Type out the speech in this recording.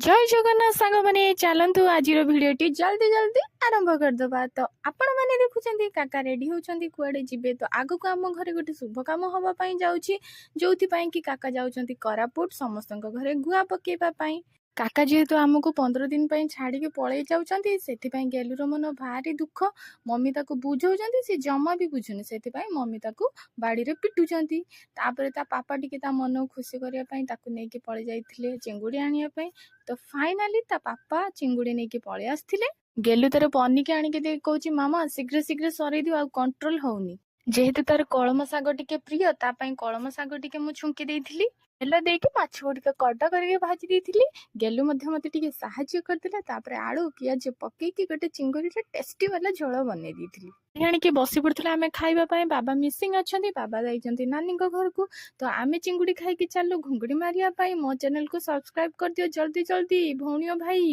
जय जगन्नाथ सांग माने चलतु आज भिडटी जल्दी जल्दी आरंभ करदबा। तो आपण माने देखुचंती काका रेडी होचंती कुआडे जिबे। तो आगु को आम घरे गोटे शुभ काम हवा पई जाउची, जोथि पई कि काका जाउचंती कोरापुट समस्तଙ୍କ घरे गुआ पकेबा पई। काका जेहेतु आमको 15 दिन पई छाड़ी पळै जाउचंती, सेथि पई गेलुर मन भारी दुख। मम्मी ताको बुझौचंती, से जमा भी बुझुनी, सेथि पई मम्मी ताको बाड़ी रे पिटुचंती। तापरे ता पापा टिके ता मन खुशी करिया पई ताको नेकी पळै जाइथिले चिंगुडी आनिया पई। तो फाइनाली ता पापा चिंगुड़ी नहीं पलि आसथिले। गेलु तार पनिकी आनिके दे कहूची मामा शीघ्र शीघ्र सरै दियो, आ कंट्रोल होउनी। जेहेतु तार कलम शाग टिके प्रिय, ता पई कलम शाग टिके मु छुंकी देइथिली। तेल देके माछ गुड़िक कड़ा करके भाजी देइथिली। गेलु मध्य मते टिके साहाଯ୍य करथिले। तापरे आलू पियाज पकेइकी गोटे चिंगुड़ी टेस्टी वाला झोल बनै देइथिली। आनिके बसी पड़थिला आमे खाइबा पई। बाबा मिसिंग अछंती, बाबा जाइचंती नानी को घर को। तो आमे चिंगुड़ी खाइकी चालू घुंगुड़ी मारिया पई। मो चैनल को सब्सक्राइब कर दियो जल्दी जल्दी भौणियो भाई।